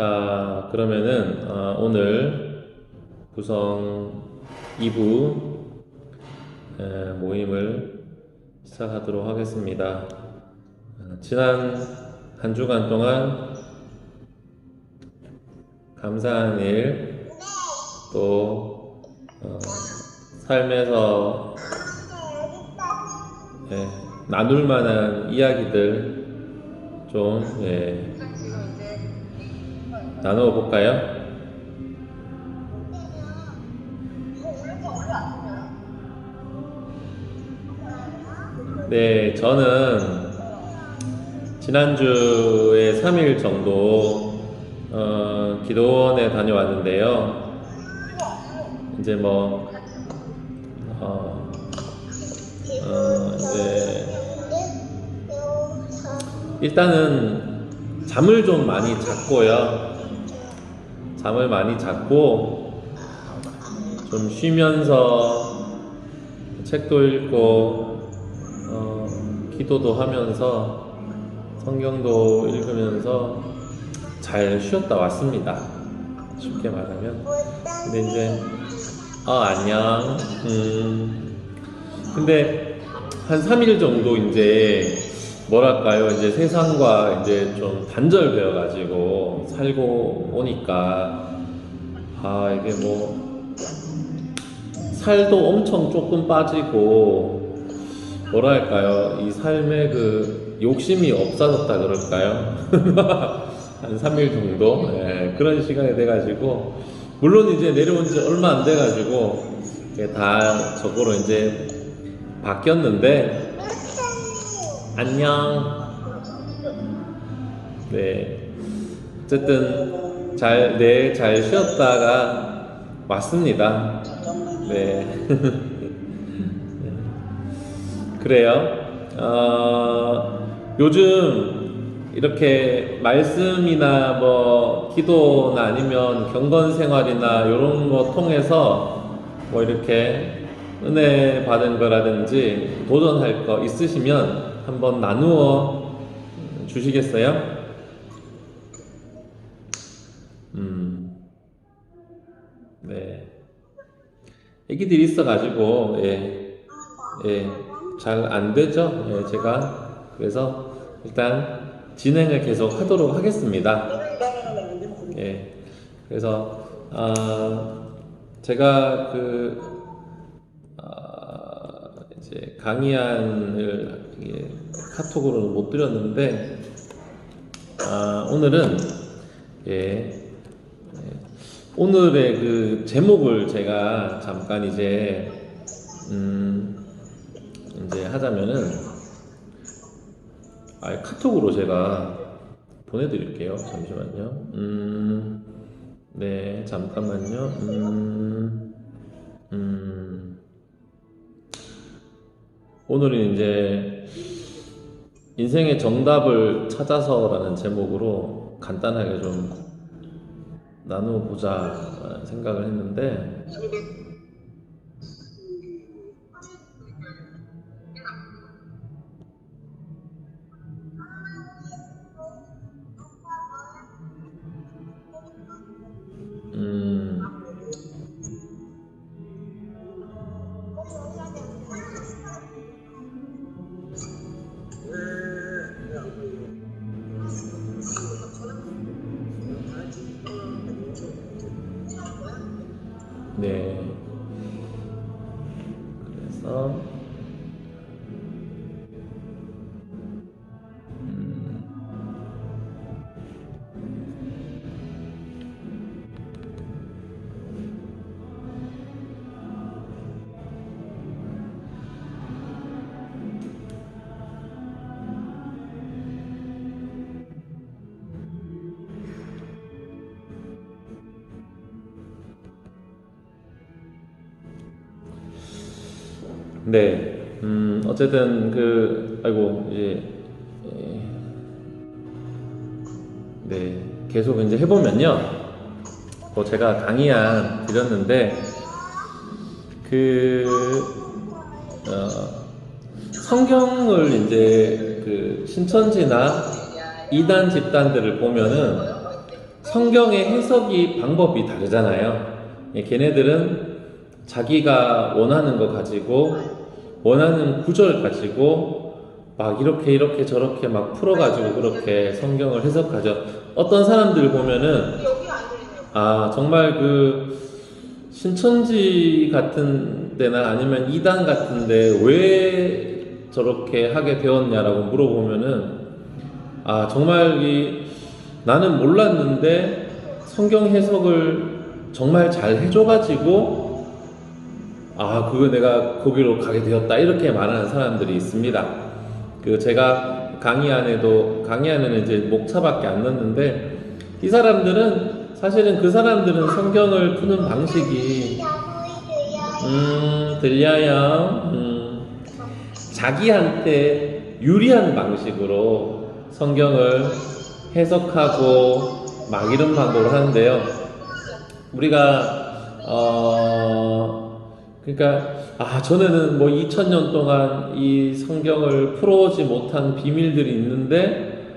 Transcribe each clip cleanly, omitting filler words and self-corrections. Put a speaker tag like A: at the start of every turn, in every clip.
A: 자, 그러면은 오늘 구성 2부 모임을 시작하도록 하겠습니다. 지난 한 주간 동안 감사한 일, 또 삶에서 나눌 만한 이야기들 좀 나누어 볼까요? 네, 저는 지난주에 3일 정도 기도원에 다녀왔는데요. 이제 이제 일단은 잠을 좀 많이 잤고요. 잠을 많이 잤고 좀 쉬면서 책도 읽고 기도도 하면서 성경도 읽으면서 잘 쉬었다 왔습니다. 쉽게 말하면. 근데 이제 안녕. 근데 한 3일 정도 이제 뭐랄까요, 이제 세상과 이제 좀 단절되어 가지고 살고 오니까 이게 살도 엄청 조금 빠지고 뭐랄까요, 이 삶에 그 욕심이 없어졌다 그럴까요? 한 3일 정도 그런 시간이 돼가지고, 물론 이제 내려온 지 얼마 안 돼가지고 다 저거로 이제 바뀌었는데, 안녕. 네, 어쨌든 잘 쉬었다가 왔습니다. 네. 그래요. 요즘 이렇게 말씀이나 기도나 아니면 경건 생활이나 이런 거 통해서 이렇게 은혜 받은 거라든지 도전할 거 있으시면 한번 나누어 주시겠어요? 네. 애기들이 있어가지고, 잘 안 되죠? 제가. 그래서 일단 진행을 계속 하도록 하겠습니다. 그래서, 제가 이제 강의안을 카톡으로는 못 드렸는데, 오늘은, 오늘의 그 제목을 제가 잠깐 이제 하자면은, 카톡으로 제가 보내드릴게요. 잠시만요. 네, 잠깐만요. 오늘은 이제 인생의 정답을 찾아서라는 제목으로 간단하게 좀 나누어 보자 생각을 했는데, 네, 그래서 네, 어쨌든 이제 네, 계속 이제 해보면요, 제가 강의안 드렸는데 성경을 이제 신천지나 이단 집단들을 보면은 성경의 해석이 방법이 다르잖아요. 걔네들은 자기가 원하는 거 가지고 원하는 구절 가지고 막 이렇게 저렇게 막 풀어가지고 그렇게 성경을 해석하죠. 어떤 사람들 보면은 정말 그 신천지 같은 데나 아니면 이단 같은데 왜 저렇게 하게 되었냐라고 물어보면은 정말 나는 몰랐는데 성경 해석을 정말 잘 해줘가지고 그거 내가 거기로 가게 되었다 이렇게 말하는 사람들이 있습니다. 제가 강의 안에는 이제 목차밖에 안 넣는데 이 사람들은 사실은 그 사람들은 성경을 푸는 방식이 들려요. 자기한테 유리한 방식으로 성경을 해석하고 막 이런 방법을 하는데요. 우리가 그러니까 전에는 뭐 2000년 동안 이 성경을 풀어오지 못한 비밀들이 있는데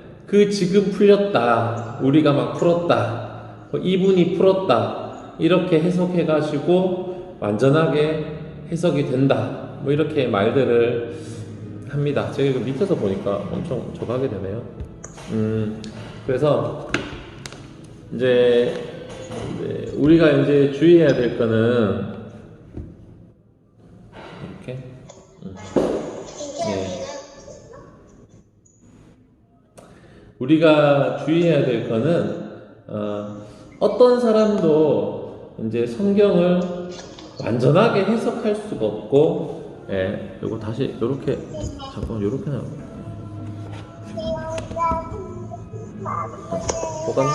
A: 지금 풀렸다. 우리가 막 풀었다. 이분이 풀었다. 이렇게 해석해가지고 완전하게 해석이 된다. 뭐 이렇게 말들을 합니다. 제가 이거 밑에서 보니까 엄청 저하게 되네요. 그래서 이제 우리가 이제 주의해야 될 거는 이렇게 우리가 주의해야 될 거는 어떤 사람도 이제 성경을 완전하게 해석할 수가 없고, 요거 다시 요렇게 잠깐 요렇게 나와. 보강.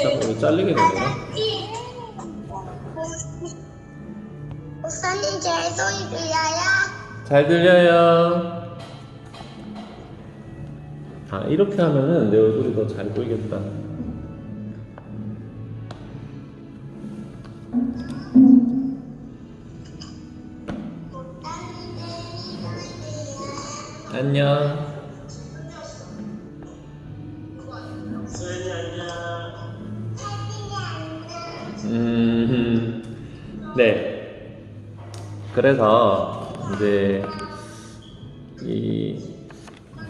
A: 잠깐 이거 잘리게 되네요.
B: 목사님 제 소리 들려요?
A: 잘 들려요. 이렇게 하면은 내 얼굴이 더 잘 보이겠다. 안녕. 네. 그래서 이제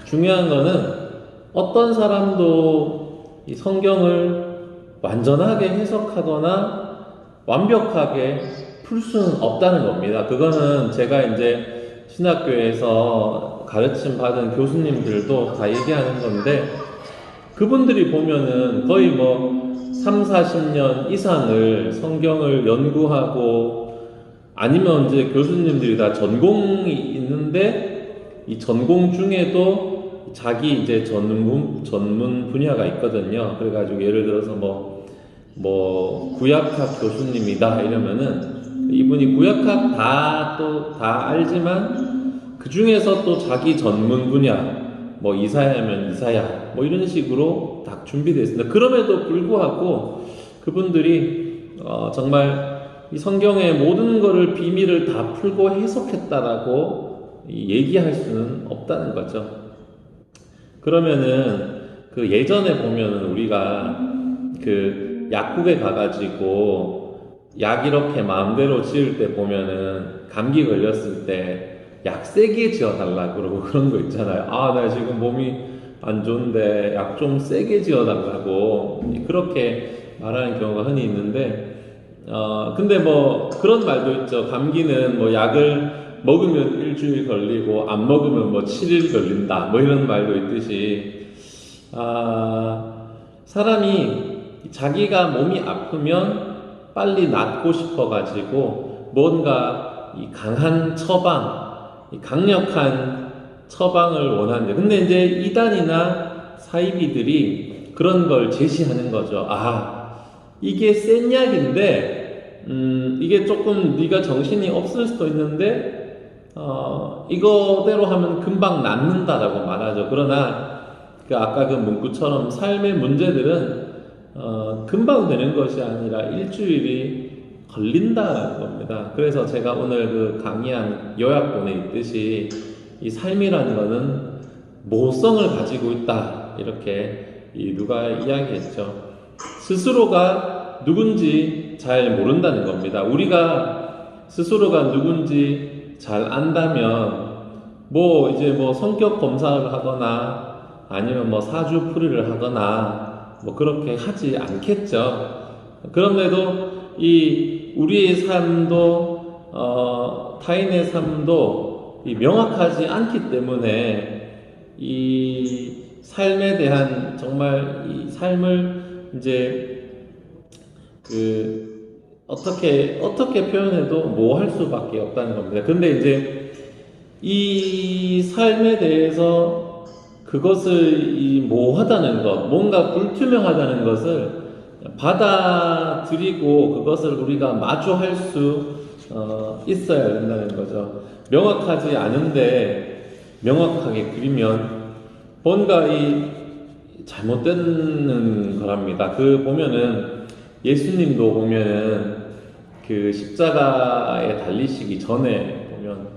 A: 중요한 거는 어떤 사람도 이 성경을 완전하게 해석하거나 완벽하게 풀 수는 없다는 겁니다. 그거는 제가 이제 신학교에서 가르침 받은 교수님들도 다 얘기하는 건데, 그분들이 보면은 거의 뭐 30-40년 이상을 성경을 연구하고, 아니면 이제 교수님들이 다 전공이 있는데 이 전공 중에도 자기 이제 전문 분야가 있거든요. 그래가지고 예를 들어서 뭐 구약학 교수님이다 이러면은 이분이 구약학 다 알지만 그 중에서 또 자기 전문 분야, 뭐 이사야면 이사야, 뭐 이런 식으로 딱 준비되어 있습니다. 그럼에도 불구하고 그분들이 정말 이 성경의 모든 것을 비밀을 다 풀고 해석했다라고 얘기할 수는 없다는 거죠. 그러면은 예전에 보면은 우리가 약국에 가가지고 약 이렇게 마음대로 지을 때 보면은 감기 걸렸을 때 약 세게 지어달라 그러고 그런 거 있잖아요. 나 지금 몸이 안 좋은데 약 좀 세게 지어달라고 그렇게 말하는 경우가 흔히 있는데, 근데 뭐 그런 말도 있죠. 감기는 뭐 약을 먹으면 일주일 걸리고 안 먹으면 뭐 7일 걸린다, 뭐 이런 말도 있듯이 사람이 자기가 몸이 아프면 빨리 낫고 싶어 가지고 뭔가 이 강한 처방, 이 강력한 처방을 원하는데, 근데 이제 이단이나 사이비들이 그런 걸 제시하는 거죠. 이게 센 약인데 이게 조금 네가 정신이 없을 수도 있는데 이거대로 하면 금방 낫는다라고 말하죠. 그러나 아까 그 문구처럼 삶의 문제들은 금방 되는 것이 아니라 일주일이 걸린다라는 겁니다. 그래서 제가 오늘 강의한 요약본에 있듯이 이 삶이라는 거는 모호성을 가지고 있다. 이렇게 이 누가 이야기했죠. 스스로가 누군지 잘 모른다는 겁니다. 우리가 스스로가 누군지 잘 안다면 이제 성격 검사를 하거나 아니면 사주풀이를 하거나 그렇게 하지 않겠죠. 그런데도 이 우리의 삶도 타인의 삶도 명확하지 않기 때문에 이 삶에 대한 정말 이 삶을 이제 어떻게 표현해도 모호할 수밖에 없다는 겁니다. 근데 이제 이 삶에 대해서 그것을 이 모호하다는 것, 뭔가 불투명하다는 것을 받아들이고 그것을 우리가 마주할 수 있어야 된다는 거죠. 명확하지 않은데 명확하게 그리면 뭔가 이 잘못되는 거랍니다. 보면은 예수님도 보면은 그 십자가에 달리시기 전에 보면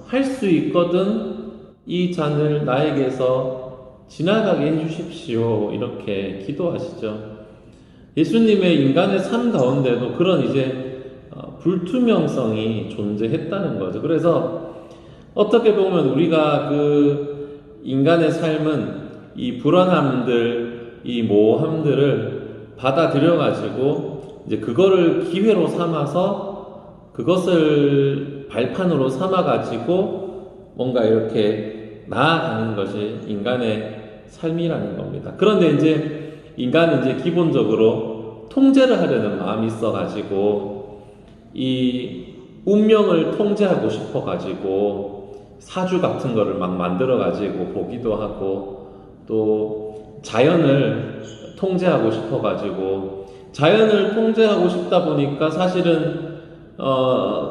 A: 할 수 있거든 이 잔을 나에게서 지나가게 해주십시오 이렇게 기도하시죠. 예수님의 인간의 삶 가운데도 그런 이제 불투명성이 존재했다는 거죠. 그래서 어떻게 보면 우리가 그 인간의 삶은 이 불안함들, 이 모호함들을 받아들여가지고 이제 그거를 기회로 삼아서 그것을 발판으로 삼아가지고 뭔가 이렇게 나아가는 것이 인간의 삶이라는 겁니다. 그런데 이제 인간은 이제 기본적으로 통제를 하려는 마음이 있어가지고 이 운명을 통제하고 싶어가지고 사주 같은 거를 막 만들어가지고 보기도 하고 또 자연을 통제하고 싶어가지고 자연을 통제하고 싶다 보니까 사실은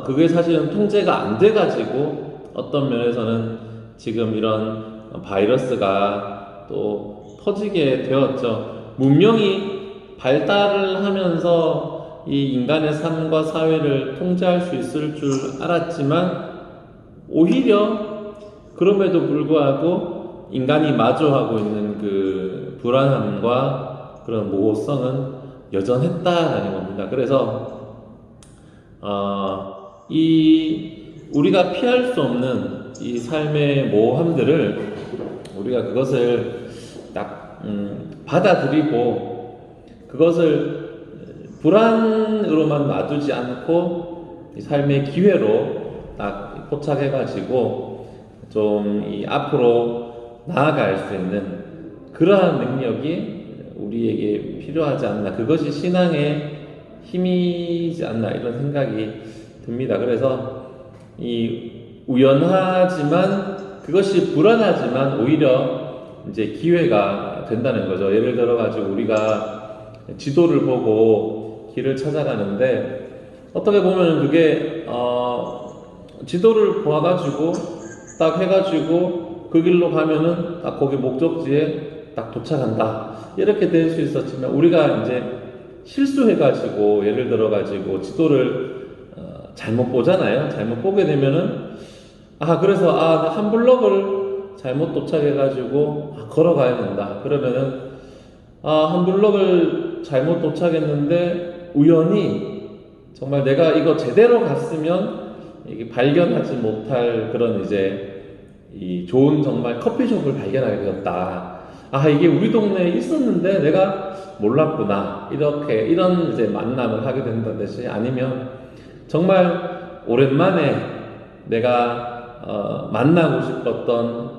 A: 그게 사실은 통제가 안 돼가지고 어떤 면에서는 지금 이런 바이러스가 또 퍼지게 되었죠. 문명이 발달을 하면서 이 인간의 삶과 사회를 통제할 수 있을 줄 알았지만 오히려 그럼에도 불구하고 인간이 마주하고 있는 그 불안함과 그런 모호성은 여전했다라는 겁니다. 그래서 우리가 피할 수 없는 이 삶의 모호함들을 우리가 그것을 딱 받아들이고 그것을 불안으로만 놔두지 않고 이 삶의 기회로 딱 포착해가지고 좀 이 앞으로 나아갈 수 있는 그러한 능력이 우리에게 필요하지 않나, 그것이 신앙의 힘이지 않나 이런 생각이 듭니다. 그래서 이 우연하지만 그것이 불안하지만 오히려 이제 기회가 된다는 거죠. 예를 들어 가지고 우리가 지도를 보고 길을 찾아가는데 어떻게 보면 그게 지도를 보아가지고 딱 해가지고 그 길로 가면은 딱 거기 목적지에 딱 도착한다 이렇게 될 수 있었지만 우리가 이제 실수해가지고 예를 들어가지고 지도를 잘못 보잖아요. 잘못 보게 되면은 그래서 한 블럭을 잘못 도착해가지고 걸어가야 된다. 그러면은 한 블럭을 잘못 도착했는데 우연히 정말 내가 이거 제대로 갔으면 이게 발견하지 못할 그런 이제 이 좋은 정말 커피숍을 발견하게 되었다. 이게 우리 동네에 있었는데 내가 몰랐구나. 이런 이제 만남을 하게 된다든지 아니면 정말 오랜만에 내가 만나고 싶었던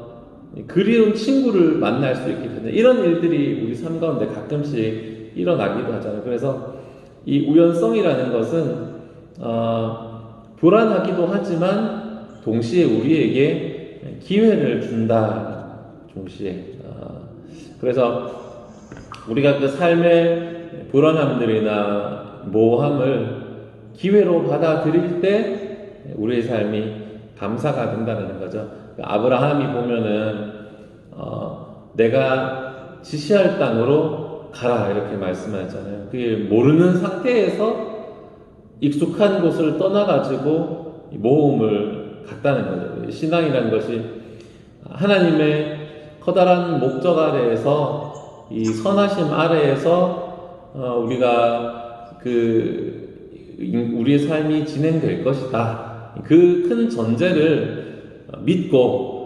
A: 그리운 친구를 만날 수 있게 되는 이런 일들이 우리 삶 가운데 가끔씩 일어나기도 하잖아요. 그래서 이 우연성이라는 것은 불안하기도 하지만 동시에 우리에게 기회를 준다. 동시에 그래서 우리가 그 삶의 불안함들이나 모호함을 기회로 받아들일 때 우리의 삶이 감사가 된다는 거죠. 아브라함이 보면은 내가 지시할 땅으로 가라 이렇게 말씀하잖아요. 그게 모르는 상태에서 익숙한 곳을 떠나가지고 모험을 갔다는 거죠. 신앙이라는 것이 하나님의 커다란 목적 아래에서 이 선하심 아래에서 우리가 우리의 삶이 진행될 것이다. 그 큰 전제를 믿고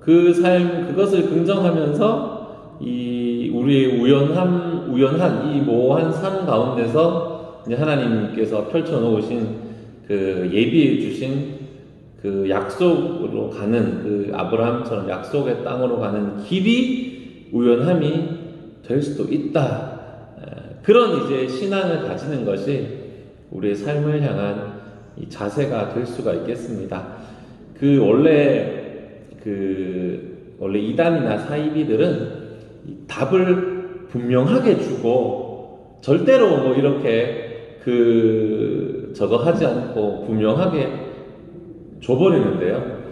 A: 그 삶 그것을 긍정하면서 이 우리의 우연한 이 모호한 삶 가운데서 이제 하나님께서 펼쳐 놓으신 그 예비해 주신 그 약속으로 가는 그 아브라함처럼 약속의 땅으로 가는 길이 우연함이 될 수도 있다. 그런 이제 신앙을 가지는 것이 우리의 삶을 향한 이 자세가 될 수가 있겠습니다. 원래 이단이나 사이비들은 이 답을 분명하게 주고 절대로 뭐 이렇게 저거 하지 않고 분명하게 줘버리는데요.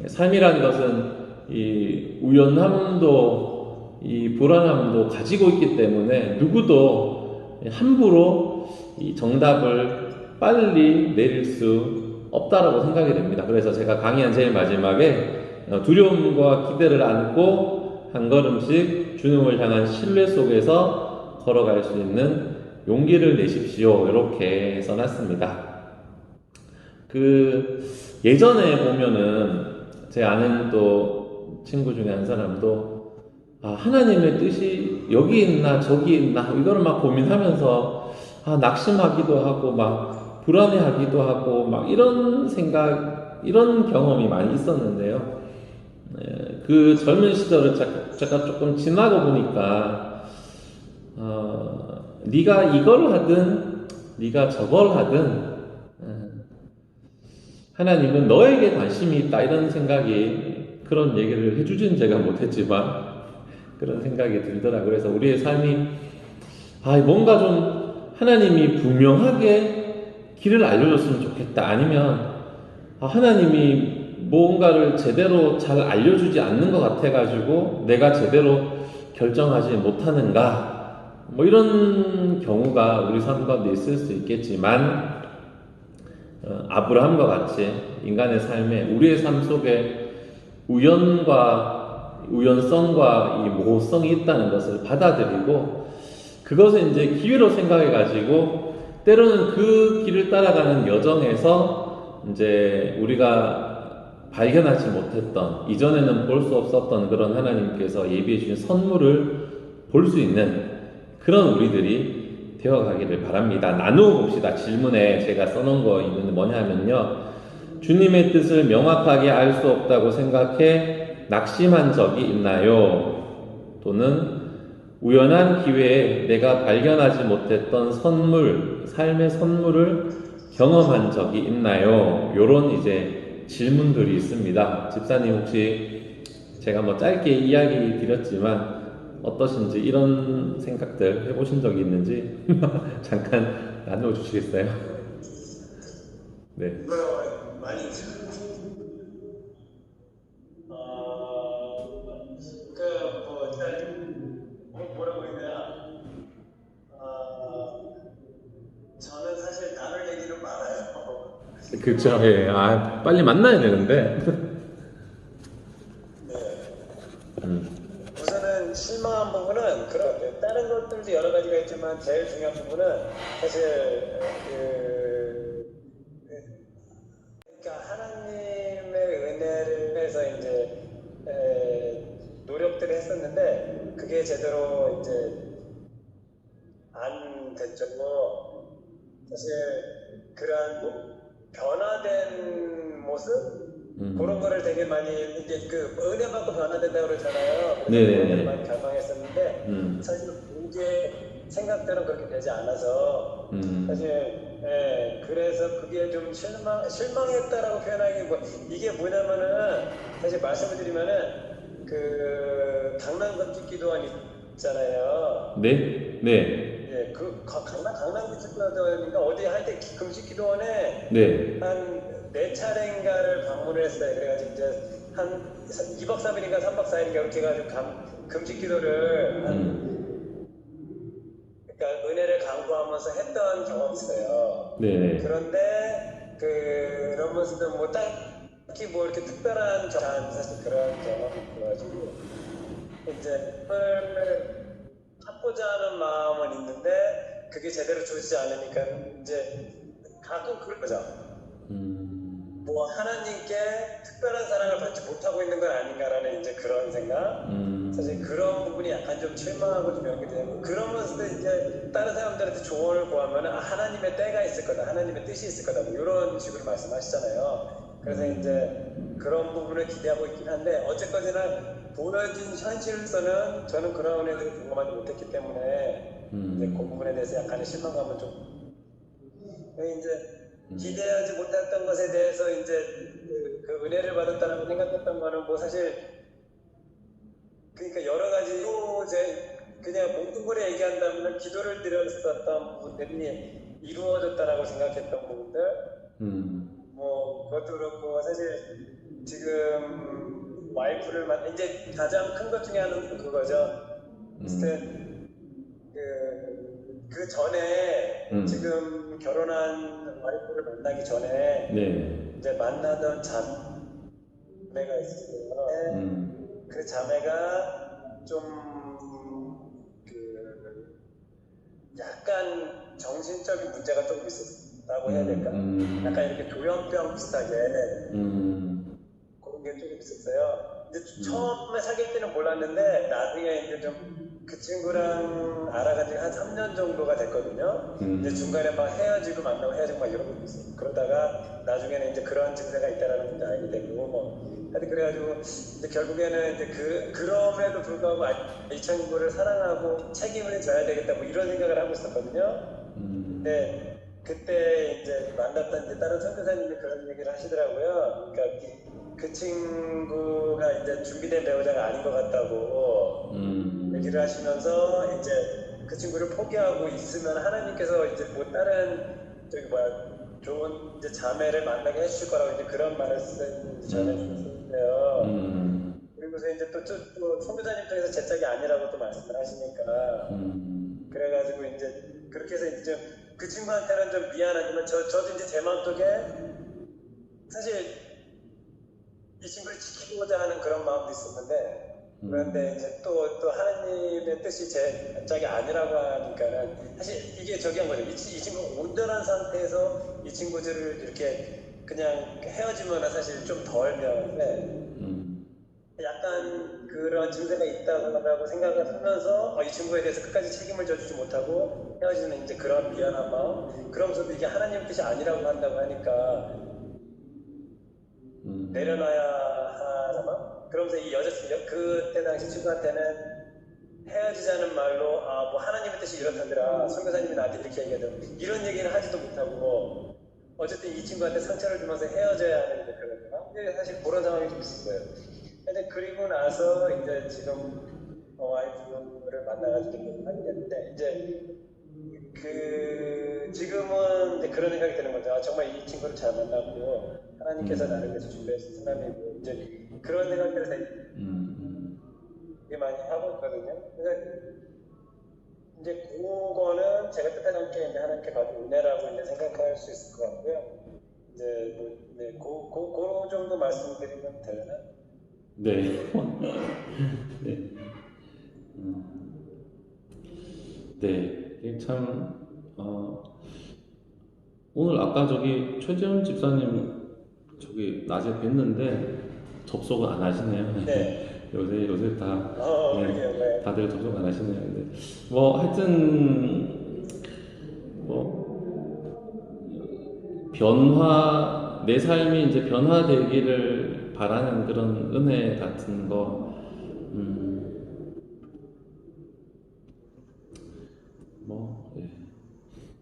A: 삶이라는 것은 이 우연함도 이 불안함도 가지고 있기 때문에 누구도 함부로 이 정답을 빨리 내릴 수 없다라고 생각이 됩니다. 그래서 제가 강의한 제일 마지막에 두려움과 기대를 안고 한 걸음씩 주님을 향한 신뢰 속에서 걸어갈 수 있는 용기를 내십시오. 이렇게 써놨습니다. 예전에 보면은 제 아는 또 친구 중에 한 사람도 하나님의 뜻이 여기 있나 저기 있나 이거를 막 고민하면서 낙심하기도 하고 막 불안해하기도 하고 막 이런 경험이 많이 있었는데요. 그 젊은 시절을 제가 조금 지나고 보니까 네가 이걸 하든 네가 저걸 하든 하나님은 너에게 관심이 있다 이런 생각이 그런 얘기를 해주진 제가 못했지만 그런 생각이 들더라고요. 그래서 우리의 삶이 뭔가 좀 하나님이 분명하게 길을 알려줬으면 좋겠다. 아니면 하나님이 뭔가를 제대로 잘 알려주지 않는 것 같아가지고 내가 제대로 결정하지 못하는가 뭐 이런 경우가 우리 삶 가운데 있을 수 있겠지만 아브라함과 같이 인간의 삶에 우리의 삶 속에 우연성과 이 모호성이 있다는 것을 받아들이고 그것을 이제 기회로 생각해 가지고 때로는 그 길을 따라가는 여정에서 이제 우리가 발견하지 못했던 이전에는 볼 수 없었던 그런 하나님께서 예비해 주신 선물을 볼 수 있는 그런 우리들이 되어가기를 바랍니다. 나누어 봅시다. 질문에 제가 써놓은 거 있는데 뭐냐면요. 주님의 뜻을 명확하게 알 수 없다고 생각해 낙심한 적이 있나요? 또는 우연한 기회에 내가 발견하지 못했던 삶의 선물을 경험한 적이 있나요? 요런 이제 질문들이 있습니다. 집사님 혹시 제가 뭐 짧게 이야기 드렸지만 어떠신지 이런 생각들 해보신 적이 있는지 잠깐 나눠주시겠어요? 네.
C: 많이 뭐라고 해야 되나? 저는 사실 나눌 얘기는 많아요.
A: 그렇죠. 예. 빨리 만나야 되는데.
C: 우선은 실망한 부분은 다른 것들도 여러 가지가 있지만 제일 중요한 부분은 사실 그러니까 하나님의 은혜를 해서 이제 노력들을 했었는데 그게 제대로 이제 안 됐죠. 사실 그러한 변화된 모습 그런 거를 되게 많이 이제 은혜 받고 변화된다고 그러잖아요. 그래서 그런 많이 갈망했었는데 사실 이제 생각대로 그렇게 되지 않아서 사실 그래서 그게 좀 실망했다라고 표현하기 이게 뭐냐면은 사실 말씀을 드리면은 강남 금식기도원 있잖아요.
A: 네.
C: 예, 강남 금식기도원인가 어디 할 때 금식기도원에 한 4차례인가를 방문을 했어요. 그래가지고 이제 한 2박 3일인가 3박 4일인가 이렇게 해가지고 금식기도를 그러니까 은혜를 강구하면서 했던 경험이 있어요.
A: 네.
C: 그런데 그런 모습도 특히 뭐 이렇게 특별한 사실 그런 경험이 있어가지고 이제 그걸 찾고자 하는 마음은 있는데 그게 제대로 주어지지 않으니까 이제 가끔 그런 거죠. 뭐 하나님께 특별한 사랑을 받지 못하고 있는 건 아닌가라는 이제 그런 생각. 사실 그런 부분이 약간 좀 실망하고 좀 연결되고 그러면서 이제 다른 사람들한테 조언을 구하면 하나님의 때가 있을 거다, 하나님의 뜻이 있을 거다, 뭐 이런 식으로 말씀하시잖아요. 그래서 이제 그런 부분을 기대하고 있긴 한데 어쨌거나 보여진 현실로서는 저는 그런 애들을 경험하지 못했기 때문에 이제 그 부분에 대해서 약간의 실망감은 좀 이제 기대하지 못했던 것에 대해서 이제 그 은혜를 받았다라고 생각했던 거는 뭐 사실 그러니까 여러 가지 또 이제 그냥 모든 걸 얘기한다면 기도를 드렸었던 부분들이 이루어졌다라고 생각했던 부분들 뭐 그것도 그렇고 사실 지금 와이프를 이제 가장 큰 것 중에 하나는 그거죠. 그 전에 지금 결혼한 와이프를 만나기 전에
A: 네.
C: 이제 만나던 자매가 있었어요. 그 자매가 좀 그 약간 정신적인 문제가 조금 있었다고 해야 될까? 약간 이렇게 조현병 비슷하게 그런 게 조금 있었어요. 근데 처음에 사귈 때는 몰랐는데 나중에 이제 좀 그 친구랑 알아가지고 한 3년 정도가 됐거든요. 이제 중간에 막 헤어지고 만나고 헤어지고 막 이런 것도 있어요. 그러다가 나중에는 이제 그런 증세가 있다라는 걸 알게 되고 뭐 하여튼 그래가지고 이제 결국에는 이제 그럼에도 불구하고 이 친구를 사랑하고 책임을 져야 되겠다 뭐 이런 생각을 하고 있었거든요. 근데 그때 이제 만났던 이제 다른 선교사님이 그런 얘기를 하시더라고요. 그러니까 그 친구가 이제 준비된 배우자가 아닌 것 같다고 얘기를 하시면서 이제 그 친구를 포기하고 있으면 하나님께서 이제 뭐 다른 저기 좋은 이제 자매를 만나게 해주실 거라고 이제 그런 말을 전해주셨어요. 그리고서 이제 또 선교사님 쪽에서 제 짝이 아니라고 또 말씀을 하시니까 그래가지고 이제 그렇게 해서 이제 그 친구한테는 좀 미안하지만 저도 이제 제 마음속에 사실 이 친구를 지키고자 하는 그런 마음도 있었는데 그런데 이제 또 하나님의 뜻이 제 짝이 아니라고 하니까는 사실 이게 저기 한 거죠. 이 친구가 온전한 상태에서 이 친구들을 이렇게 그냥 헤어지면 사실 좀 덜 미안한데 약간 그런 증세가 있다고 생각을 하면서 이 친구에 대해서 끝까지 책임을 져주지 못하고 헤어지는 이제 그런 미안한 마음 그러면서도 이게 하나님의 뜻이 아니라고 한다고 하니까 내려놔야 하나 봐. 그러면서 이 그때 당시 친구한테는 헤어지자는 말로 뭐 하나님의 뜻이 이렇다더라. 선교사님이 나한테 이렇게 얘기하더라. 이런 얘기를 하지도 못하고 어쨌든 이 친구한테 상처를 주면서 헤어져야 하는 그런 거나. 근데 사실 그런 상황이 좀 있을 거예요. 근데 그리고 나서 이제 지금 와이프를 만나가지고 하게 됐는데 이제 지금은 이제 그런 생각이 드는 거죠. 정말 이 친구를 잘 만났고 하나님께서 나를 위해서 준비하신 사람이고 이제 그런 생각들을 되게 많이 하고 있거든요. 그래서 이제 그거는 제가 뜻하지 않게 이제 하나님께 받은 은혜라고 이제 생각할 수 있을 것 같고요. 이제 그 정도 말씀드리면 되나?
A: 네. 네. 네. 이게 참 오늘 아까 저기 최재훈 집사님 낮에 뵀는데 접속을 안 하시네요.
C: 네.
A: 요새 다
C: 네.
A: 다들 접속 안 하시네요. 근데 뭐 하여튼 내 삶이 이제 변화되기를 바라는 그런 은혜 같은 거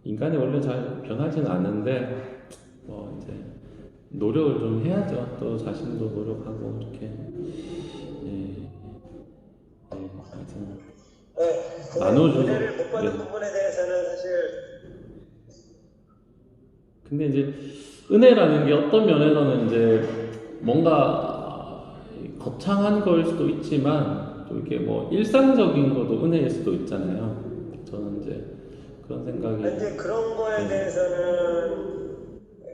A: 인간이 원래 잘 변하진 않는데 이제 노력을 좀 해야죠. 또 자신도 노력하고 이렇게 하여튼 나눠주고
C: 은혜를 못 받은 부분에 대해서는 사실
A: 근데 이제 은혜라는 게 어떤 면에서는 이제 뭔가 거창한 걸 수도 있지만 또 이렇게 뭐 일상적인 것도 은혜일 수도 있잖아요. 저는 이제 그런 생각이
C: 이제 그런 거에 대해서는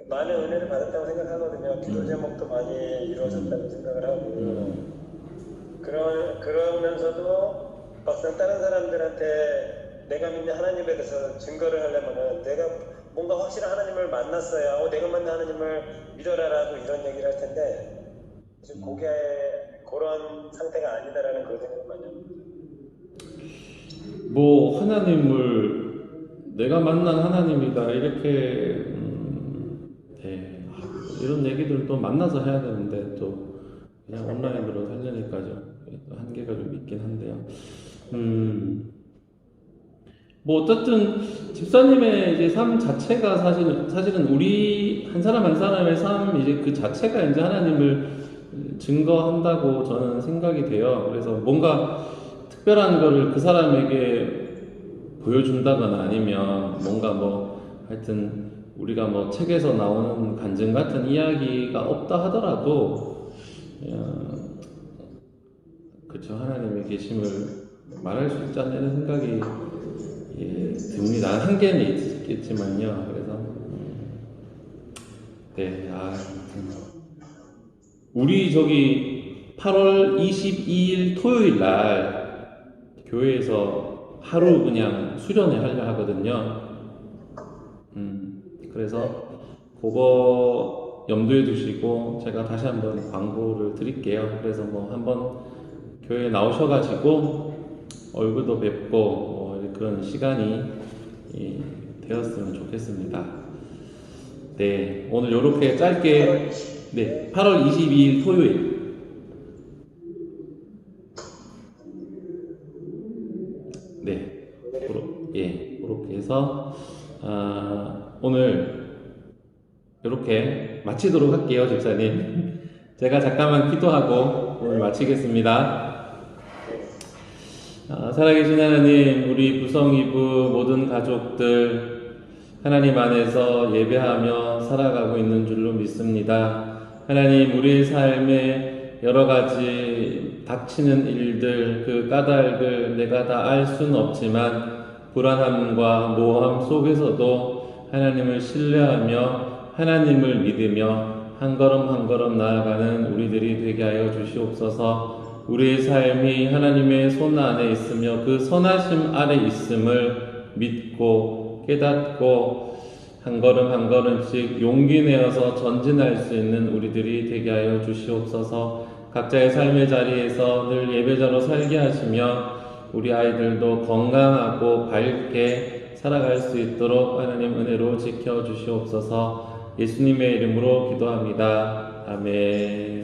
C: 많은 은혜를 받았다고 생각하거든요. 기도 제목도 많이 이루어졌다고 생각을 하고 그러면서도 막상 다른 사람들한테 내가 믿는 하나님에 대해서 증거를 하려면은 내가 뭔가 확실한 하나님을 만났어야 내가 만난 하나님을 믿어라라고 이런 얘기를 할 텐데 지금 그게 그런 상태가 아니다라는 그런 생각을 많이 합니다.
A: 뭐 하나님을 내가 만난 하나님이다 이렇게 네. 이런 얘기들도 만나서 해야 되는데 또 그냥 온라인으로 하려니까 좀 한계가 좀 있긴 한데요. 뭐 어쨌든 집사님의 이제 삶 자체가 사실은 우리 한 사람 한 사람의 삶 이제 그 자체가 이제 하나님을 증거한다고 저는 생각이 돼요. 그래서 뭔가 특별한 거를 그 사람에게 보여준다거나 아니면 뭔가 뭐 하여튼 우리가 뭐 책에서 나오는 간증 같은 이야기가 없다 하더라도 그쵸 하나님의 계심을 말할 수 있지 않나 이런 생각이 듭니다. 한계는 있겠지만요. 그래서 네, 우리 저기 8월 22일 토요일 날 교회에서 하루 그냥 수련회 하려 하거든요. 그래서 그거 염두에 두시고 제가 다시 한번 광고를 드릴게요. 그래서 뭐 한번 교회에 나오셔가지고 얼굴도 뵙고 그런 시간이 되었으면 좋겠습니다. 네, 오늘 이렇게 짧게 네, 8월 22일 토요일 네, 그렇게 해서 오늘 이렇게 마치도록 할게요, 집사님. 제가 잠깐만 기도하고 오늘 마치겠습니다. 살아계신 하나님, 우리 부성이부 모든 가족들 하나님 안에서 예배하며 살아가고 있는 줄로 믿습니다. 하나님, 우리의 삶에 여러 가지 닥치는 일들, 그 까닭을 내가 다 알 수는 없지만 불안함과 모함 속에서도 하나님을 신뢰하며 하나님을 믿으며 한 걸음 한 걸음 나아가는 우리들이 되게 하여 주시옵소서. 우리의 삶이 하나님의 손 안에 있으며 그 선하심 아래 있음을 믿고 깨닫고 한 걸음 한 걸음씩 용기 내어서 전진할 수 있는 우리들이 되게 하여 주시옵소서. 각자의 삶의 자리에서 늘 예배자로 살게 하시며 우리 아이들도 건강하고 밝게 살아갈 수 있도록 하나님 은혜로 지켜주시옵소서. 예수님의 이름으로 기도합니다. 아멘.